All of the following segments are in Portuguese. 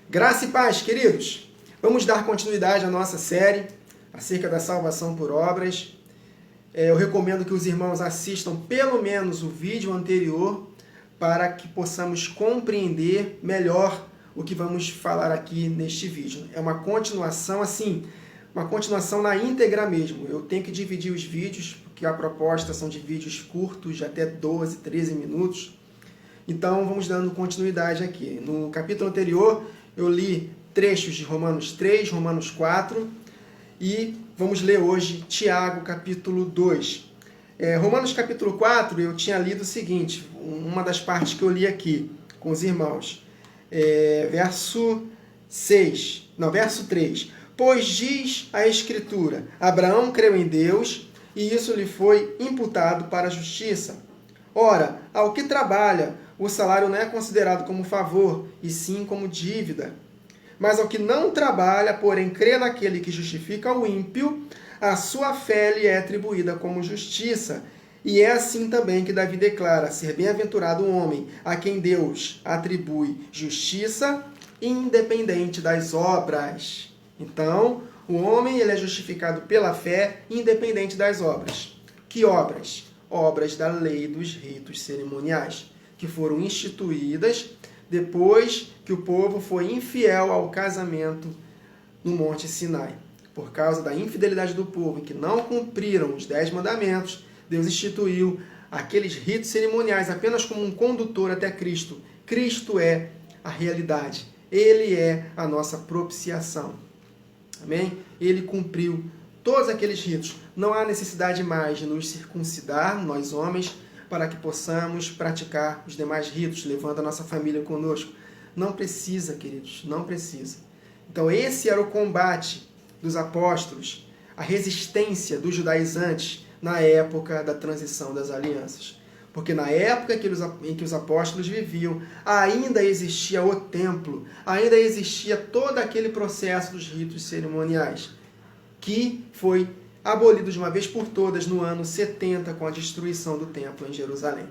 Graça e paz, queridos! Vamos dar continuidade à nossa série acerca da salvação por obras. Eu recomendo que os irmãos assistam pelo menos o vídeo anterior para que possamos compreender melhor o que vamos falar aqui neste vídeo. É uma continuação uma continuação na íntegra mesmo. Eu tenho que dividir os vídeos, porque a proposta são de vídeos curtos, de até 12, 13 minutos. Então, vamos dando continuidade aqui. No capítulo anterior, eu li trechos de Romanos 3, Romanos 4, e vamos ler hoje Tiago, capítulo 2. Romanos, capítulo 4, eu tinha lido o seguinte, uma das partes que eu li aqui com os irmãos. Verso 3. Pois diz a Escritura, Abraão creu em Deus, e isso lhe foi imputado para a justiça. Ora, ao que trabalha, o salário não é considerado como favor, e sim como dívida. Mas ao que não trabalha, porém crê naquele que justifica o ímpio, a sua fé lhe é atribuída como justiça. E é assim também que Davi declara, ser bem-aventurado o homem a quem Deus atribui justiça, independente das obras. Então, o homem ele é justificado pela fé, independente das obras. Que obras? Obras da lei dos ritos cerimoniais, que foram instituídas depois que o povo foi infiel ao casamento no Monte Sinai. Por causa da infidelidade do povo, em que não cumpriram os 10 mandamentos, Deus instituiu aqueles ritos cerimoniais apenas como um condutor até Cristo. Cristo é a realidade. Ele é a nossa propiciação. Amém? Ele cumpriu todos aqueles ritos. Não há necessidade mais de nos circuncidar, nós homens, para que possamos praticar os demais ritos, levando a nossa família conosco. Não precisa, queridos, não precisa. Então esse era o combate dos apóstolos, a resistência dos judaizantes na época da transição das alianças. Porque na época em que os apóstolos viviam, ainda existia o templo, ainda existia todo aquele processo dos ritos cerimoniais, que foi abolido de uma vez por todas no ano 70, com a destruição do templo em Jerusalém.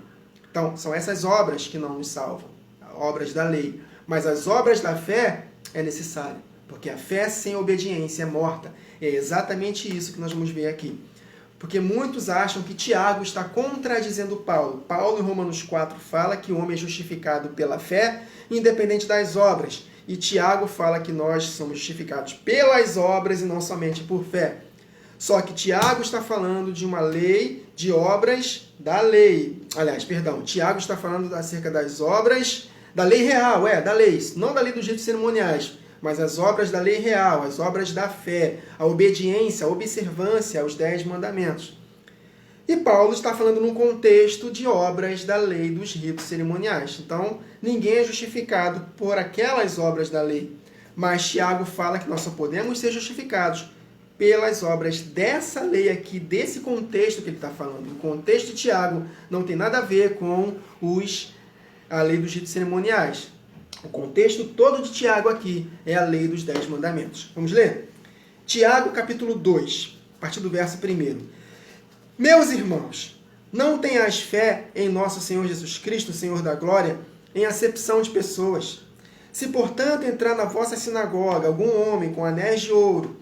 Então, são essas obras que não nos salvam, obras da lei. Mas as obras da fé é necessário, porque a fé sem obediência é morta. É exatamente isso que nós vamos ver aqui. Porque muitos acham que Tiago está contradizendo Paulo. Paulo, em Romanos 4, fala que o homem é justificado pela fé, independente das obras. E Tiago fala que nós somos justificados pelas obras e não somente por fé. Só que Tiago está falando de uma lei de obras da lei. Tiago está falando acerca das obras da lei real, da lei, não da lei dos ritos cerimoniais, mas as obras da lei real, as obras da fé, a obediência, a observância aos 10 mandamentos. E Paulo está falando num contexto de obras da lei dos ritos cerimoniais. Então, ninguém é justificado por aquelas obras da lei. Mas Tiago fala que nós só podemos ser justificados pelas obras dessa lei aqui, desse contexto que ele está falando. O contexto de Tiago não tem nada a ver com a lei dos ritos cerimoniais. O contexto todo de Tiago aqui é a lei dos 10 mandamentos. Vamos ler? Tiago, capítulo 2, a partir do verso 1. Meus irmãos, não tenhais fé em nosso Senhor Jesus Cristo, Senhor da glória, em acepção de pessoas. Se, portanto, entrar na vossa sinagoga algum homem com anéis de ouro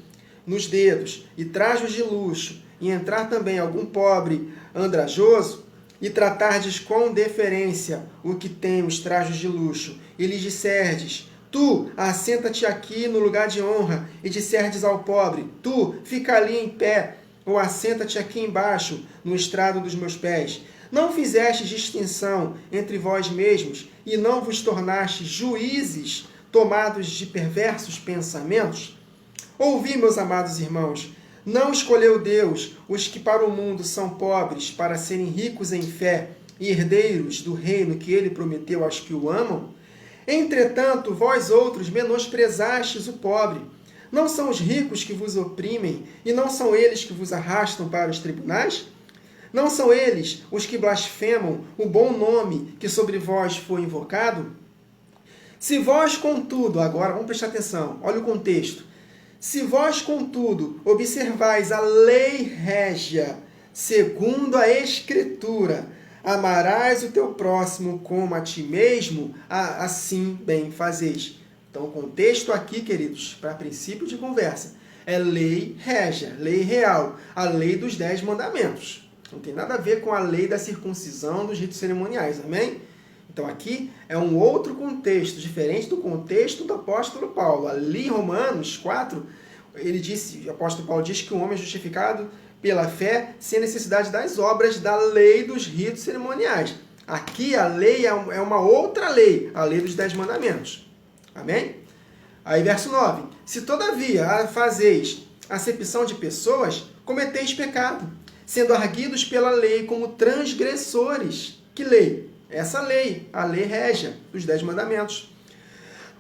nos dedos e trajos de luxo, e entrar também algum pobre andrajoso, e tratardes com deferência o que tem os trajos de luxo, e lhes disserdes, tu, assenta-te aqui no lugar de honra, e disserdes ao pobre, tu, fica ali em pé, ou assenta-te aqui embaixo, no estrado dos meus pés. Não fizestes distinção entre vós mesmos, e não vos tornastes juízes tomados de perversos pensamentos? Ouvi, meus amados irmãos, não escolheu Deus os que para o mundo são pobres para serem ricos em fé e herdeiros do reino que ele prometeu aos que o amam? Entretanto, vós outros menosprezastes o pobre. Não são os ricos que vos oprimem e não são eles que vos arrastam para os tribunais? Não são eles os que blasfemam o bom nome que sobre vós foi invocado? Se vós, contudo, agora vamos prestar atenção, olha o contexto. Se vós, contudo, observais a lei régia, segundo a Escritura, amarás o teu próximo como a ti mesmo, assim bem fazeis. Então, o contexto aqui, queridos, para princípio de conversa, é lei régia, lei real, a lei dos 10 mandamentos. Não tem nada a ver com a lei da circuncisão dos ritos cerimoniais, amém? Então, aqui é um outro contexto, diferente do contexto do apóstolo Paulo. Ali em Romanos 4, o apóstolo Paulo diz que o homem é justificado pela fé sem necessidade das obras da lei dos ritos cerimoniais. Aqui a lei é uma outra lei, a lei dos 10 mandamentos. Amém? Aí verso 9. Se todavia fazeis acepção de pessoas, cometeis pecado, sendo arguidos pela lei como transgressores. Que lei? Essa lei, a lei régia dos 10 mandamentos.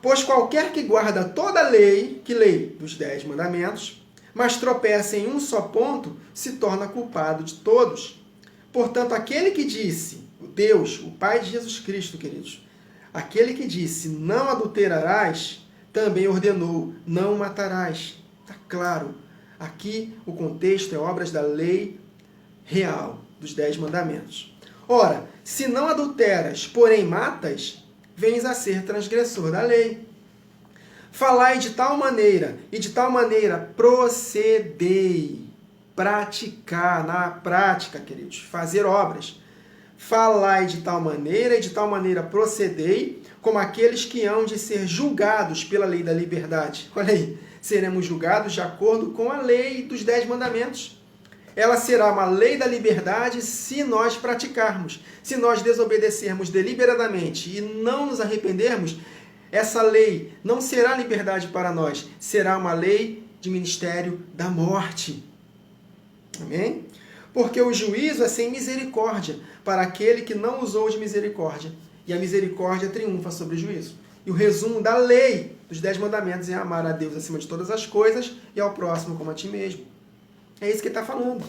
Pois qualquer que guarda toda a lei, que lei? Dos 10 mandamentos, mas tropeça em um só ponto, se torna culpado de todos. Portanto, aquele que disse, Deus, o Pai de Jesus Cristo, queridos, aquele que disse, não adulterarás, também ordenou, não matarás. Está claro. Aqui o contexto é obras da lei real, dos 10 mandamentos. Ora, se não adulteras, porém matas, vens a ser transgressor da lei. Falai de tal maneira, e de tal maneira procedei. Praticar, na prática, queridos, fazer obras. Falai de tal maneira, e de tal maneira procedei, como aqueles que hão de ser julgados pela lei da liberdade. Olha aí, seremos julgados de acordo com a lei dos 10 mandamentos. Ela será uma lei da liberdade se nós praticarmos. Se nós desobedecermos deliberadamente e não nos arrependermos, essa lei não será liberdade para nós, será uma lei de ministério da morte. Amém? Porque o juízo é sem misericórdia para aquele que não usou de misericórdia. E a misericórdia triunfa sobre o juízo. E o resumo da lei dos 10 mandamentos é amar a Deus acima de todas as coisas e ao próximo como a ti mesmo. É isso que ele está falando.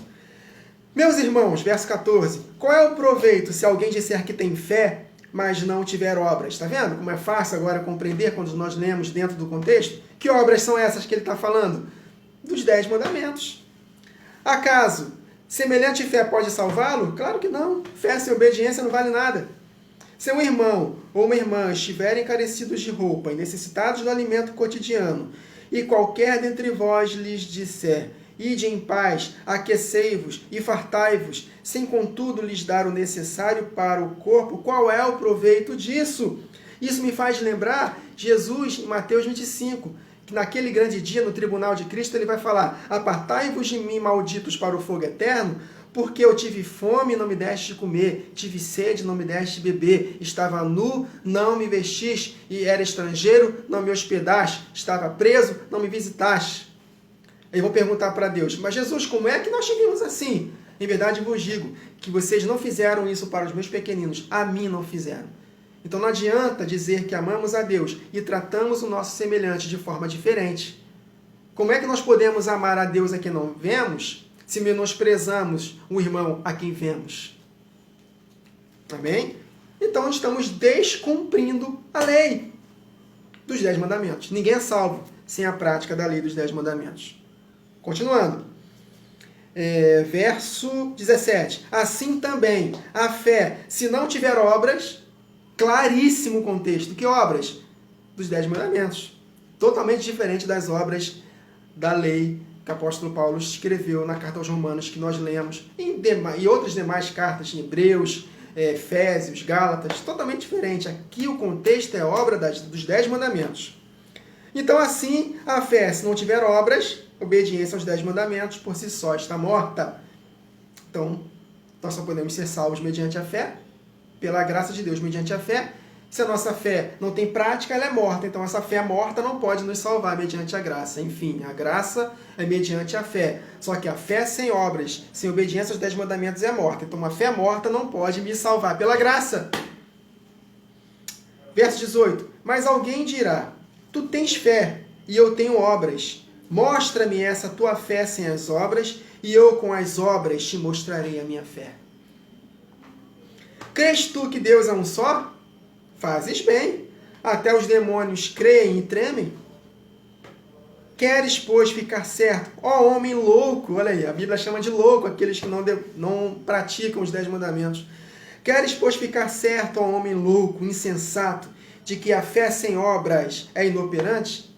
Meus irmãos, verso 14. Qual é o proveito se alguém disser que tem fé, mas não tiver obras? Está vendo como é fácil agora compreender quando nós lemos dentro do contexto? Que obras são essas que ele está falando? Dos 10 mandamentos. Acaso semelhante fé pode salvá-lo? Claro que não. Fé sem obediência não vale nada. Se um irmão ou uma irmã estiverem carecidos de roupa e necessitados do alimento cotidiano, e qualquer dentre vós lhes disser, ide em paz, aquecei-vos e fartai-vos, sem contudo lhes dar o necessário para o corpo, qual é o proveito disso? Isso me faz lembrar Jesus em Mateus 25, que naquele grande dia, no tribunal de Cristo, ele vai falar, apartai-vos de mim, malditos, para o fogo eterno, porque eu tive fome e não me deste de comer, tive sede e não me deste de beber, estava nu, não me vestiste, e era estrangeiro, não me hospedaste, estava preso, não me visitaste. Aí vão perguntar para Deus, mas Jesus, como é que nós chegamos assim? Em verdade vos digo que vocês não fizeram isso para os meus pequeninos, a mim não fizeram. Então não adianta dizer que amamos a Deus e tratamos o nosso semelhante de forma diferente. Como é que nós podemos amar a Deus a quem não vemos, se menosprezamos o irmão a quem vemos? Amém? Então estamos descumprindo a lei dos 10 mandamentos. Ninguém é salvo sem a prática da lei dos 10 mandamentos. Continuando. Verso 17. Assim também a fé, se não tiver obras, claríssimo o contexto. Que obras? Dos 10 mandamentos. Totalmente diferente das obras da lei que o apóstolo Paulo escreveu na carta aos Romanos, que nós lemos, e outras demais cartas, em Hebreus, Efésios, Gálatas, totalmente diferente. Aqui o contexto é obra dos 10 mandamentos. Então assim, a fé, se não tiver obras, obediência aos 10 mandamentos, por si só está morta. Então, nós só podemos ser salvos mediante a fé, pela graça de Deus, mediante a fé. Se a nossa fé não tem prática, ela é morta. Então, essa fé morta não pode nos salvar mediante a graça. Enfim, a graça é mediante a fé. Só que a fé sem obras, sem obediência aos 10 mandamentos é morta. Então, uma fé morta não pode me salvar pela graça. Verso 18. Mas alguém dirá, tu tens fé e eu tenho obras. Mostra-me essa tua fé sem as obras, e eu com as obras te mostrarei a minha fé. Crês tu que Deus é um só? Fazes bem. Até os demônios creem e tremem. Queres, pois, ficar certo? Ó homem louco, olha aí, a Bíblia chama de louco aqueles que não praticam os 10 mandamentos. Queres, pois, ficar certo, ó homem louco, insensato, de que a fé sem obras é inoperante?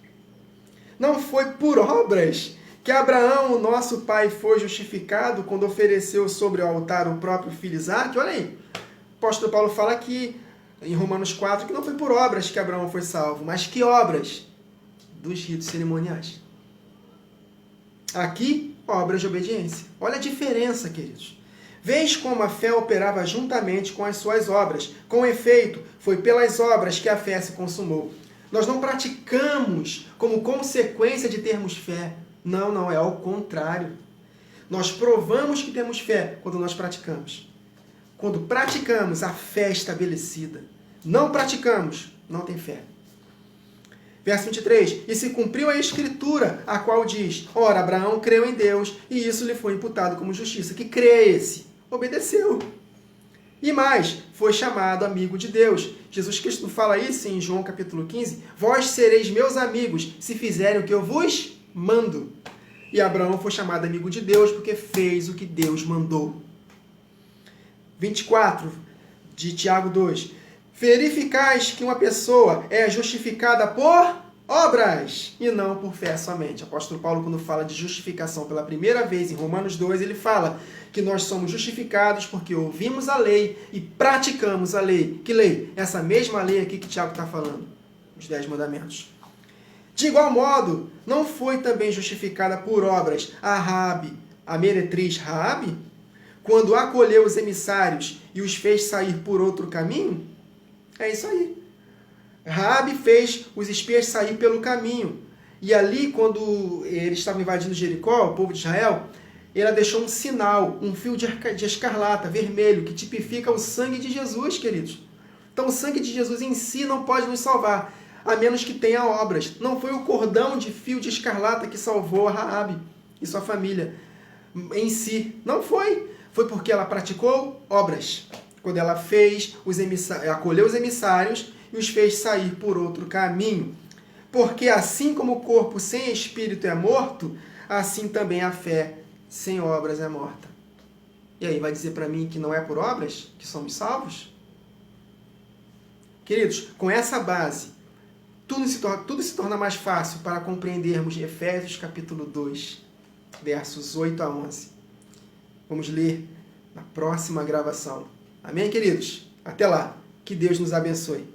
Não foi por obras que Abraão, o nosso pai, foi justificado quando ofereceu sobre o altar o próprio filho Isaque? Olha aí, o apóstolo Paulo fala aqui em Romanos 4 que não foi por obras que Abraão foi salvo, mas que obras? Dos ritos cerimoniais. Aqui, obras de obediência. Olha a diferença, queridos. Vês como a fé operava juntamente com as suas obras. Com efeito, foi pelas obras que a fé se consumou. Nós não praticamos como consequência de termos fé. Não, é ao contrário. Nós provamos que temos fé quando nós praticamos. Quando praticamos, a fé é estabelecida. Não praticamos, não tem fé. Verso 23, e se cumpriu a Escritura, a qual diz, ora, Abraão creu em Deus, e isso lhe foi imputado como justiça. Que crê é esse? Obedeceu. E mais, foi chamado amigo de Deus. Jesus Cristo fala isso em João capítulo 15, vós sereis meus amigos, se fizerem o que eu vos mando. E Abraão foi chamado amigo de Deus, porque fez o que Deus mandou. 24, de Tiago 2, verificais que uma pessoa é justificada por obras e não por fé somente. O apóstolo Paulo, quando fala de justificação pela primeira vez em Romanos 2, ele fala que nós somos justificados porque ouvimos a lei e praticamos a lei. Que lei? Essa mesma lei aqui que Tiago está falando, os 10 mandamentos. De igual modo, não foi também justificada por obras a Raabe, a meretriz Raabe, quando acolheu os emissários e os fez sair por outro caminho? É isso aí. Raabe fez os espias sair pelo caminho. E ali, quando eles estavam invadindo Jericó, o povo de Israel, ela deixou um sinal, um fio de escarlata, vermelho, que tipifica o sangue de Jesus, queridos. Então, o sangue de Jesus em si não pode nos salvar, a menos que tenha obras. Não foi o cordão de fio de escarlata que salvou a Raabe e sua família em si. Não foi. Foi porque ela praticou obras. Quando ela fez acolheu os emissários e os fez sair por outro caminho. Porque assim como o corpo sem espírito é morto, assim também a fé sem obras é morta. E aí, vai dizer para mim que não é por obras que somos salvos? Queridos, com essa base, tudo se torna mais fácil para compreendermos Efésios capítulo 2, versos 8 a 11. Vamos ler na próxima gravação. Amém, queridos? Até lá. Que Deus nos abençoe.